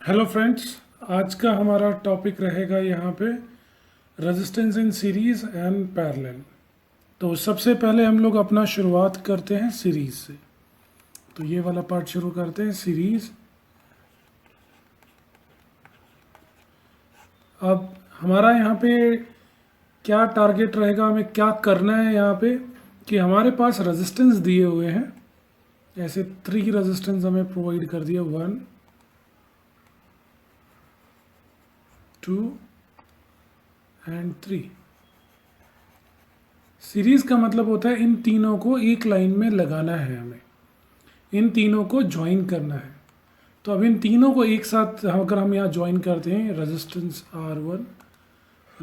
Hello friends, आज का हमारा टॉपिक रहेगा यहाँ पे resistance in series and parallel. तो सबसे पहले हम लोग अपना शुरुआत करते हैं सीरीज से। तो ये वाला पार्ट शुरू करते हैं सीरीज। अब हमारा यहाँ पे क्या टारगेट रहेगा, हमें क्या करना है यहाँ पे कि हमारे पास रेजिस्टेंस दिए हुए हैं। ऐसे 3 रेजिस्टेंस हमें प्रोवाइड कर दिया, 1 2 एंड 3। सीरीज का मतलब होता है इन तीनों को एक लाइन में लगाना है, हमें इन तीनों को ज्वाइन करना है। तो अब इन तीनों को एक साथ अगर हम यहाँ ज्वाइन करते हैं, resistance R1,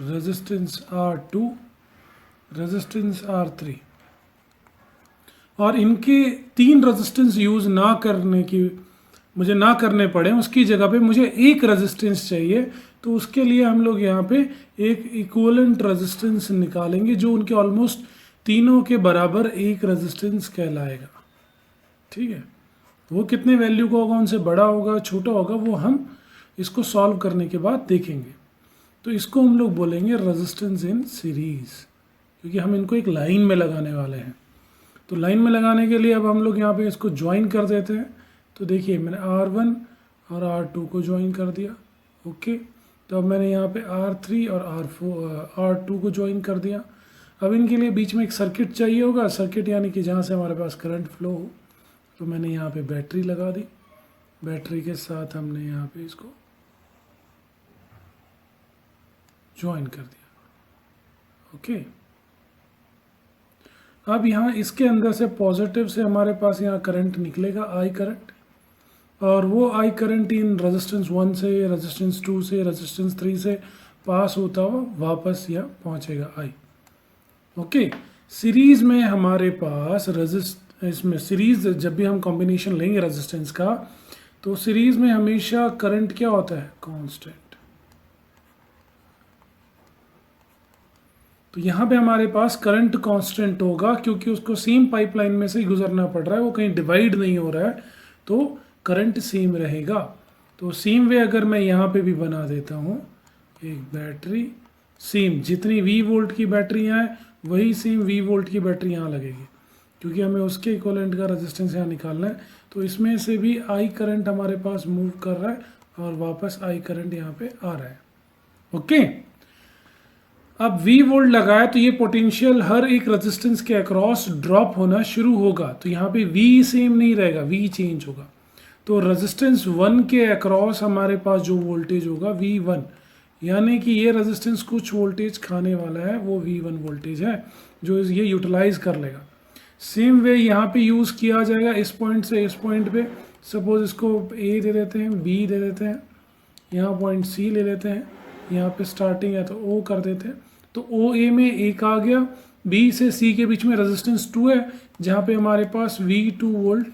resistance R2, resistance R3, और इनके 3 रेजिस्टेंस यूज ना करने की मुझे ना करने पड़े, उसकी जगह पे मुझे एक रेजिस्टेंस चाहिए। तो उसके लिए हम लोग यहाँ पे एक इक्विवेलेंट रेजिस्टेंस निकालेंगे जो उनके ऑलमोस्ट तीनों के बराबर एक रेजिस्टेंस कहलाएगा। ठीक है, वो कितने वैल्यू का होगा, उनसे बड़ा होगा छोटा होगा, वो हम इसको सॉल्व करने के बाद देखेंगे। तो इसको हम लोग बोलेंगे रेजिस्टेंस इन सीरीज, क्योंकि हम इनको एक लाइन में लगाने वाले हैं। तो लाइन में लगाने के लिए अब हम लोग यहाँ पे इसको ज्वाइन कर देते हैं। तो देखिए मैंने R1 और R2 को ज्वाइन कर दिया। ओके, तो अब मैंने यहाँ पे R3 और R2 को ज्वाइन कर दिया। अब इनके लिए बीच में एक सर्किट चाहिए होगा, सर्किट यानी कि जहाँ से हमारे पास करंट फ्लो हो। तो मैंने यहाँ पे बैटरी लगा दी, बैटरी के साथ हमने यहाँ पे इसको ज्वाइन कर दिया। ओके, अब यहाँ इसके अंदर से पॉजिटिव से हमारे पास यहाँ करंट निकलेगा, आई करंट, और वो आई करंट इन रेजिस्टेंस 1 से, रेजिस्टेंस 2 से, रेजिस्टेंस 3 से पास होता हुआ वापस यहाँ पहुँचेगा आई। ओके, सीरीज में हमारे पास इसमें सीरीज जब भी हम कॉम्बिनेशन लेंगे रेजिस्टेंस का, तो सीरीज में हमेशा करंट क्या होता है, कांस्टेंट। तो यहाँ पे हमारे पास करंट कांस्टेंट होगा, क्योंकि उसको सेम पाइपलाइन में से ही गुजरना पड़ रहा है, वो कहीं डिवाइड नहीं हो रहा है, तो करंट सेम रहेगा। तो सेम वे अगर मैं यहाँ पे भी बना देता हूँ एक बैटरी, सेम जितनी V वोल्ट की बैटरी यहाँ है वही सेम V वोल्ट की बैटरी यहाँ लगेगी, क्योंकि हमें उसके इक्विवेलेंट का रेजिस्टेंस यहाँ निकालना है। तो इसमें से भी आई करंट हमारे पास मूव कर रहा है और वापस आई करंट यहाँ पे आ रहा है। ओके, अब V वोल्ट लगाया तो ये पोटेंशियल हर एक रेजिस्टेंस के अक्रॉस ड्रॉप होना शुरू होगा। तो यहाँ पे V सेम नहीं रहेगा, V चेंज होगा। तो रेजिस्टेंस 1 के अक्रॉस हमारे पास जो वोल्टेज होगा V1, यानी कि ये रेजिस्टेंस कुछ वोल्टेज खाने वाला है, वो V1 वोल्टेज है जो ये यूटिलाइज कर लेगा। सेम वे यहाँ पे यूज़ किया जाएगा, इस पॉइंट से इस पॉइंट पे। सपोज इसको A दे देते हैं, B दे देते हैं, यहाँ पॉइंट C ले लेते हैं, यहाँ पे स्टार्टिंग है तो O कर देते हैं। तो OA में एक आ गया, B से C के बीच में रेजिस्टेंस 2 है, जहाँ पे हमारे पास V2 वोल्ट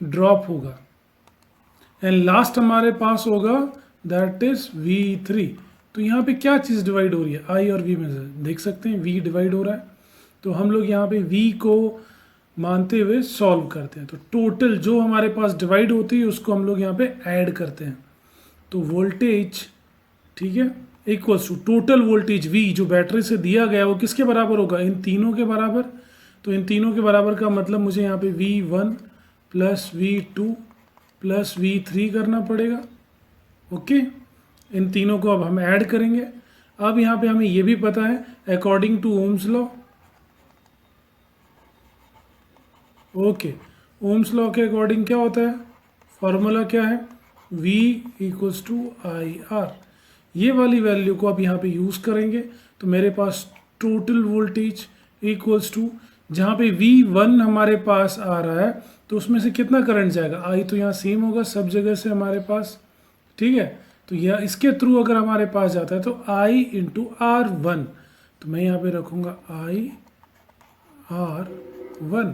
ड्रॉप होगा। एंड लास्ट हमारे पास होगा दैट इज V3। तो यहाँ पे क्या चीज़ डिवाइड हो रही है, I और V में से देख सकते हैं V डिवाइड हो रहा है। तो हम लोग यहाँ पे V को मानते हुए सॉल्व करते हैं। तो टोटल जो हमारे पास डिवाइड होती है उसको हम लोग यहाँ पे ऐड करते हैं। तो वोल्टेज, ठीक है, equals to total voltage V जो बैटरी से दिया गया वो किसके बराबर होगा, इन तीनों के बराबर। तो इन तीनों के बराबर का मतलब मुझे यहाँ पे V1 plus V2 plus V3 करना पड़ेगा। ओके, इन तीनों को अब हम ऐड करेंगे। अब यहाँ पे हमें ये भी पता है according to Ohm's law, okay, Ohm's law के अकॉर्डिंग क्या होता है, फॉर्मूला क्या है, V इक्वल्स टू IR। ये वाली वैल्यू को अब यहाँ पे यूज़ करेंगे। तो मेरे पास टोटल वोल्टेज इक्वल्स टू, जहाँ पे V1 हमारे पास आ रहा है तो उसमें से कितना करंट जाएगा, I तो यहाँ सेम होगा सब जगह से हमारे पास, ठीक है। तो यह इसके थ्रू अगर हमारे पास जाता है तो I इंटू R1। तो मैं यहाँ पे रखूँगा IR1।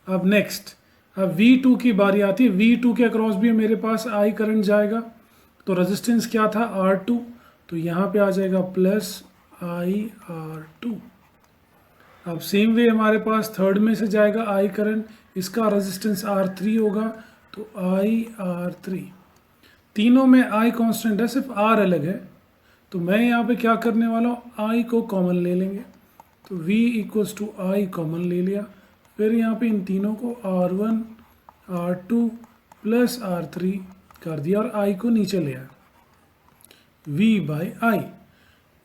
अब नेक्स्ट, अब V2 की बारी आती है। V2 के अक्रॉस भी मेरे पास I करंट जाएगा। तो रेजिस्टेंस क्या था, R2, तो यहाँ पे आ जाएगा प्लस IR2। अब सेम वे हमारे पास थर्ड में से जाएगा I करंट, इसका रेजिस्टेंस R3 होगा, तो IR3। तीनों में I कांस्टेंट है, सिर्फ R अलग है। तो मैं यहाँ पे क्या करने वाला हूँ, I को कॉमन ले लेंगे। तो V equals to I common ले लिया। फिर यहाँ पे इन तीनों को R1 R2 प्लस R3 कर दिया और I को नीचे ले आया, V बाई आई।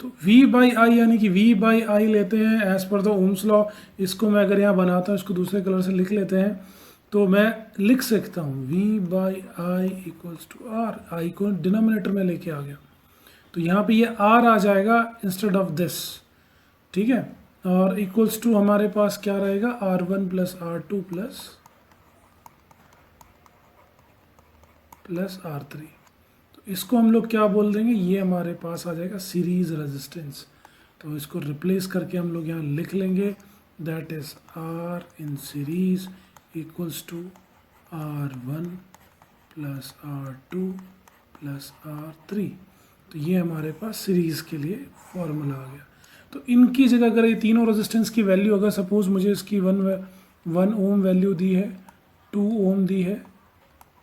तो V बाई आई यानी कि V बाई आई लेते हैं as per the Ohm's law. इसको मैं अगर यहाँ बनाता हूँ, इसको दूसरे कलर से लिख लेते हैं, तो मैं लिख सकता हूँ V by I equals to R। I को डिनोमिनेटर में लेके आ गया, तो यहाँ पे ये R आ जाएगा इंस्टेड ऑफ दिस, ठीक है। और इक्वल्स टू हमारे पास क्या रहेगा, R1 plus R2 plus R3। तो इसको हम लोग क्या बोल देंगे, ये हमारे पास आ जाएगा सीरीज रेजिस्टेंस। तो इसको रिप्लेस करके हम लोग यहाँ लिख लेंगे, that is R in series equals to R1 plus R2 plus R3। तो ये हमारे पास सीरीज़ के लिए फॉर्मूला आ गया। तो इनकी जगह अगर ये तीनों रेजिस्टेंस की वैल्यू, अगर सपोज मुझे इसकी 1 ओम वैल्यू दी है, 2 ओम दी है,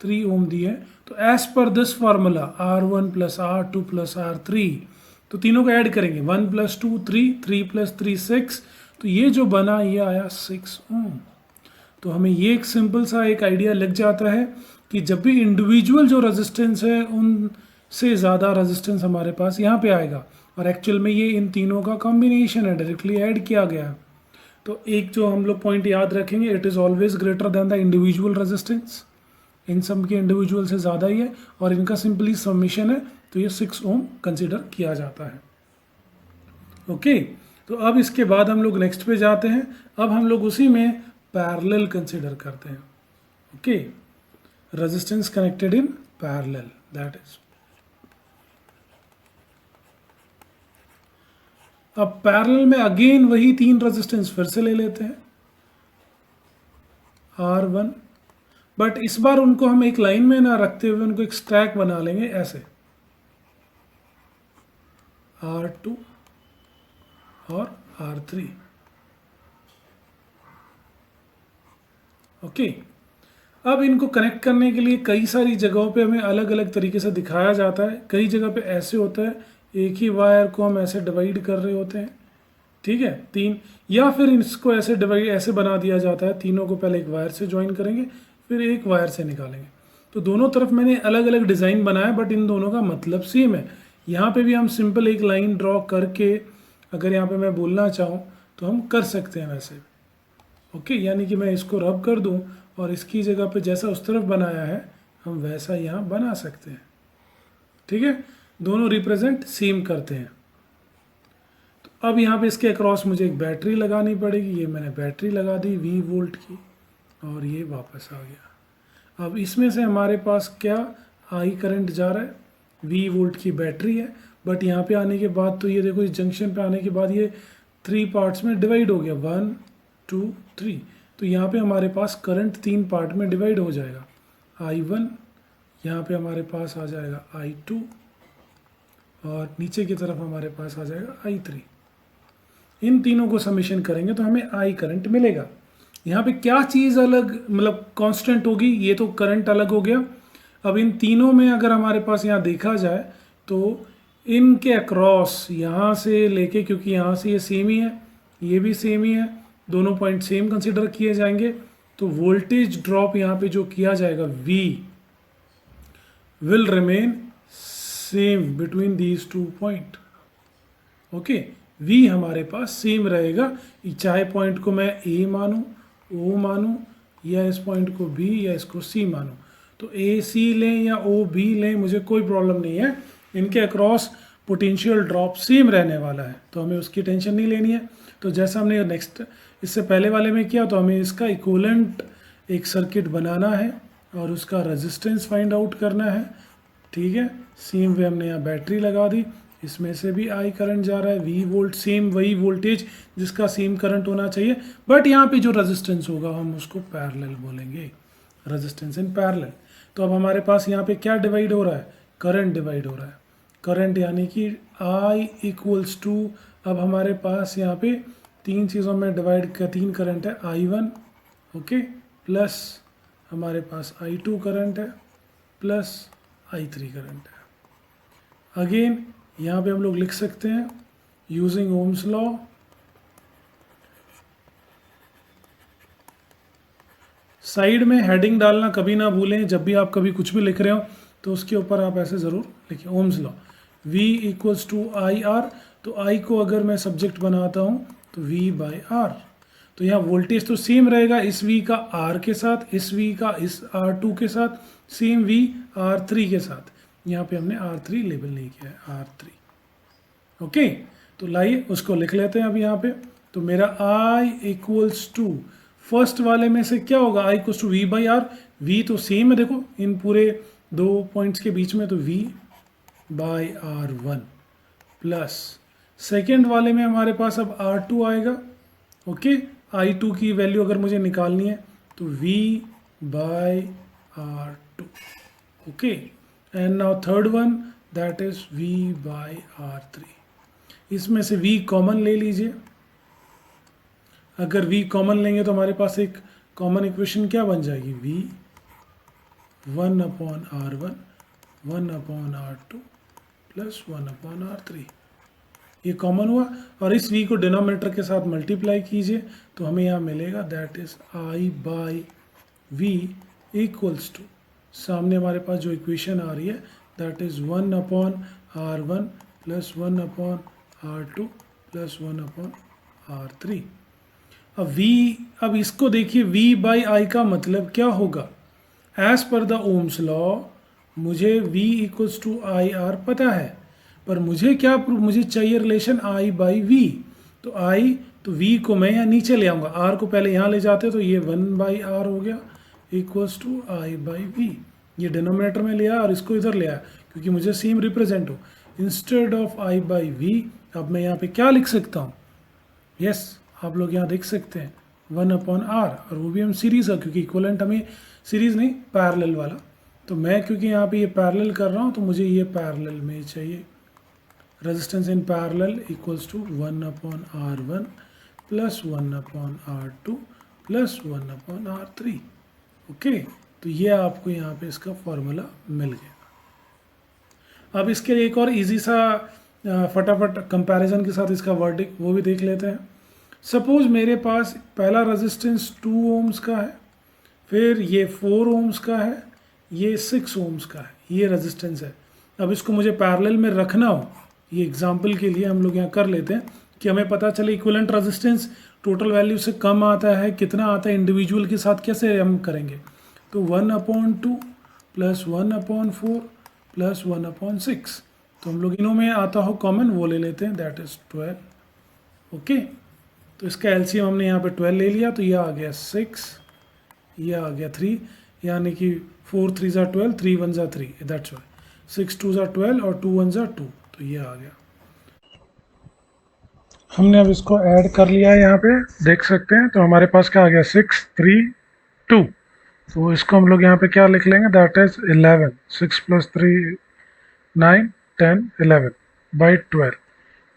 3 ओम दी है, तो as per this formula R1 plus R2 plus R3, तो तीनों को ऐड करेंगे, 1 प्लस 2 3, 3 प्लस 3 6, तो ये जो बना ये आया 6 ओम। तो हमें ये एक सिंपल सा एक आइडिया लग जाता है कि जब भी इंडिविजुअल जो रेजिस्टेंस है उनसे ज़्यादा रेजिस्टेंस हमारे पास यहाँ पे आएगा, और एक्चुअल में ये इन तीनों का कॉम्बिनेशन है, डायरेक्टली ऐड किया गया है। तो एक जो हम लोग पॉइंट याद रखेंगे, it is always greater than the individual resistance. इन सब के इंडिविजुअल से ज़्यादा ही है, और इनका सिंपली समीशन है, तो ये 6 ओम कंसिडर किया जाता है। ओके, तो अब इसके बाद हम लोग नेक्स्ट पे जाते हैं। अब हम लोग उसी में पैरेलल कंसिडर करते हैं। Okay, resistance connected in parallel, that is. अब पैरेलल में अगेन वही 3 रेजिस्टेंस फिर से ले लेते हैं, R1, बट इस बार उनको हम एक लाइन में ना रखते हुए उनको एक स्टैक बना लेंगे ऐसे, R2 और R3। ओके, अब इनको कनेक्ट करने के लिए कई सारी जगहों पे हमें अलग अलग तरीके से दिखाया जाता है। कई जगह पे ऐसे होता है, एक ही वायर को हम ऐसे डिवाइड कर रहे होते हैं, ठीक है, 3, या फिर इसको ऐसे डिवाइड ऐसे बना दिया जाता है, तीनों को पहले एक वायर से ज्वाइन करेंगे फिर एक वायर से निकालेंगे। तो दोनों तरफ मैंने अलग अलग डिज़ाइन बनाया, बट इन दोनों का मतलब सेम है। यहाँ पे भी हम सिंपल एक लाइन ड्रॉ करके अगर यहाँ पे मैं बोलना चाहूँ तो हम कर सकते हैं वैसे। ओके, यानी कि मैं इसको रब कर दूँ और इसकी जगह पे जैसा उस तरफ बनाया है हम वैसा यहाँ बना सकते हैं, ठीक है। दोनों रिप्रेजेंट सेम करते हैं। तो अब यहाँ पे इसके अक्रॉस मुझे एक बैटरी लगानी पड़ेगी। ये मैंने बैटरी लगा दी 20 वोल्ट की, और ये वापस आ गया। अब इसमें से हमारे पास क्या आई करंट जा रहा है, 20 वोल्ट की बैटरी है, बट यहाँ पे आने के बाद तो ये देखो, इस जंक्शन पे आने के बाद ये 3 पार्ट्स में डिवाइड हो गया, 1 2 3। तो यहाँ पे हमारे पास करंट 3 पार्ट में डिवाइड हो जाएगा, I1 यहाँ पे हमारे पास आ जाएगा I2, और नीचे की तरफ हमारे पास आ जाएगा I3। इन तीनों को समेशन करेंगे तो हमें I करंट मिलेगा। यहाँ पे क्या चीज़ अलग मतलब कांस्टेंट होगी, ये तो करंट अलग हो गया। अब इन तीनों में अगर हमारे पास यहाँ देखा जाए तो इनके अक्रॉस यहाँ से लेके, क्योंकि यहाँ से ये सेम ही है, ये भी सेम ही है, दोनों पॉइंट सेम कंसिडर किए जाएंगे, तो वोल्टेज ड्रॉप यहाँ पे जो किया जाएगा V will remain same between these 2 point. Okay, V हमारे पास सेम रहेगा, चाहे पॉइंट को मैं A मानूं, O मानूं, या इस पॉइंट को B या इसको C मानूं। तो AC लें या OB लें, मुझे कोई प्रॉब्लम नहीं है, इनके अक्रॉस पोटेंशियल ड्रॉप सेम रहने वाला है, तो हमें उसकी टेंशन नहीं लेनी है। तो जैसा हमने नेक्स्ट इससे पहले वाले में किया, तो हमें इसका इक्विवेलेंट एक सर्किट बनाना है और उसका रेजिस्टेंस फाइंड आउट करना है, ठीक है। सेम वे हमने यहाँ बैटरी लगा दी, इसमें से भी I करंट जा रहा है, V वोल्ट, सेम वही वोल्टेज जिसका सेम करंट होना चाहिए, बट यहाँ पे जो रेजिस्टेंस होगा हम उसको पैरेलल बोलेंगे, रेजिस्टेंस इन पैरेलल। तो अब हमारे पास यहाँ पे क्या डिवाइड हो रहा है, करंट डिवाइड हो रहा है, करंट यानी कि I इक्वल्स टू, अब हमारे पास यहाँ पे 3 चीज़ों में डिवाइड कर 3 करंट है, I1 ओके, प्लस हमारे पास I2 करंट है, प्लस I3 करंट है। अगेन यहाँ पे हम लोग लिख सकते हैं यूजिंग ओम्स लॉ, साइड में हेडिंग डालना कभी ना भूलें, जब भी आप कभी कुछ भी लिख रहे हो तो उसके ऊपर आप ऐसे ज़रूर लिखिए Ohm's law, V equals to I R. तो I को अगर मैं सब्जेक्ट बनाता हूँ तो V बाई आर, तो यहाँ वोल्टेज तो सेम रहेगा इस V का R के साथ, इस V का इस R2 के साथ, सेम V R3 के साथ। यहाँ पे हमने R3 लेबल नहीं किया है, R3। ओके, तो लाइए उसको लिख लेते हैं अब यहाँ पे। तो मेरा I इक्वल्स टू, फर्स्ट वाले में से क्या होगा, I equals to V by R. V तो सेम है देखो इन पूरे दो पॉइंट्स के बीच में, तो V by R1 plus second वाले में हमारे पास अब R2 आएगा। ओके, I2 की वैल्यू अगर मुझे निकालनी है तो V by R2। Okay, and now third one that is V by R3। इसमें से V कॉमन ले लीजिए, अगर V कॉमन लेंगे तो हमारे पास एक कॉमन इक्वेशन क्या बन जाएगी, V 1 upon R1 1 upon R2 plus 1 upon R3। ये कॉमन हुआ और इस V को डिनोमिनेटर के साथ मल्टीप्लाई कीजिए तो हमें यहाँ मिलेगा that is I by V equals to, सामने हमारे पास जो इक्वेशन आ रही है that is 1 upon R1 plus 1 upon R2 plus 1 upon R3। अब V, अब इसको देखिए V बाई आई का मतलब क्या होगा, as per the Ohm's law मुझे V equals to I R पता है, पर मुझे क्या मुझे चाहिए रिलेशन I बाई V। तो I, तो V को मैं यहाँ नीचे ले आऊँगा, R को पहले यहाँ ले जाते तो ये 1 बाई आर हो गया equals to I by V। ये डिनोमिनेटर में ले आया और इसको इधर ले आया क्योंकि मुझे सेम रिप्रेजेंट हो। Instead of I by V अब मैं यहाँ पे क्या लिख सकता हूँ, यस आप लोग यहाँ देख सकते हैं 1 अपॉन आर, और वो भी हम सीरीज़ है क्योंकि इक्वलेंट हमें सीरीज़ नहीं पैरेलल वाला। तो मैं क्योंकि यहाँ पे ये पैरेलल कर रहा हूँ तो मुझे ये पैरेलल में चाहिए, resistance in parallel equals to 1 upon R1 plus 1 upon R2 plus 1 upon R3। Okay, तो ये आपको यहाँ पे इसका फॉर्मूला मिल गया। अब इसके एक और इजी सा फटाफट कंपैरिजन के साथ इसका वर्डिक्ट वो भी देख लेते हैं। सपोज मेरे पास पहला रेजिस्टेंस 2 ओम्स का है, फिर ये 4 ओम्स का है, ये 6 ओम्स का है, ये रेजिस्टेंस है। अब इसको मुझे पैरेलल में रखना हो, ये एग्जांपल के लिए हम लोग यहाँ कर लेते हैं कि हमें पता चले इक्विवेलेंट रेजिस्टेंस टोटल वैल्यू से कम आता है, कितना आता है इंडिविजुअल के साथ, कैसे हम करेंगे। तो 1 upon 2 plus 1 upon 4 plus 1 upon 6, तो हम लोग इनों में आता हो कॉमन वो ले लेते हैं दैट इज 12। ओके, तो इसका एलसीएम हमने यहाँ पे 12 ले लिया तो ये आ गया 6, ये आ गया 3, यानी कि 4 3 ज़ा 12, 3 1 ज़ा 3, दैट्स वाई 6 2 ज़ा 12 और 2 1 ज़ा 2, तो ये आ गया। हमने अब इसको ऐड कर लिया है, यहाँ पे देख सकते हैं। तो हमारे पास क्या आ गया 6 3 2, तो इसको हम लोग यहाँ पे क्या लिख लेंगे दैट इज 11, 6 प्लस 3 9 10 11 बाई 12।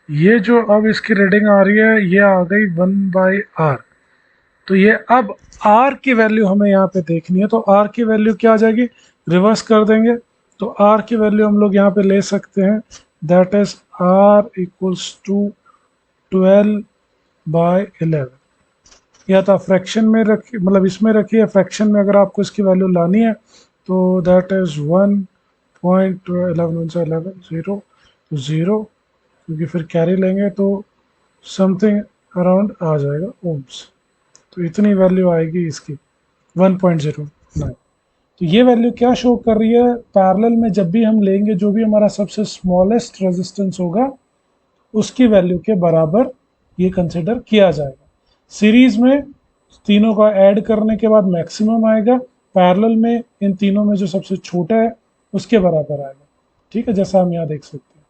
ये जो अब इसकी रीडिंग आ रही है ये आ गई 1 बाई आर। तो ये अब R की वैल्यू हमें यहाँ पे देखनी है, तो R की वैल्यू क्या आ जाएगी, रिवर्स कर देंगे तो R की वैल्यू हम लोग यहाँ पे ले सकते हैं that is R equals to 12 by 11। या तो फ्रैक्शन में रखिए, मतलब इसमें रखिए, फ्रैक्शन में अगर आपको इसकी वैल्यू लानी है तो दैट इज 1.11 11 0 0, क्योंकि फिर कैरी लेंगे तो समथिंग अराउंड आ जाएगा ओम्स। तो इतनी वैल्यू आएगी इसकी 1.09। तो ये वैल्यू क्या शो कर रही है, पैरेलल में जब भी हम लेंगे जो भी हमारा सबसे स्मॉलेस्ट रेजिस्टेंस होगा उसकी वैल्यू के बराबर ये कंसिडर किया जाएगा। सीरीज में तीनों का ऐड करने के बाद मैक्सिमम आएगा, पैरेलल में इन तीनों में जो सबसे छोटा है उसके बराबर आएगा। ठीक है, जैसा हम यहाँ देख सकते हैं।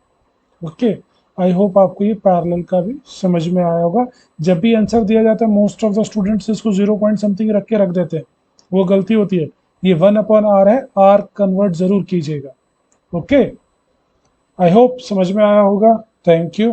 ओके, आई होप आपको ये पैरेलल का भी समझ में आया होगा। जब भी आंसर दिया जाता है मोस्ट ऑफ द स्टूडेंट्स इसको 0 पॉइंट समथिंग रख के रख देते हैं, वो गलती होती है। ये 1 अपॉन आर है, आर कन्वर्ट जरूर कीजिएगा। ओके, आई होप समझ में आया होगा। Thank you.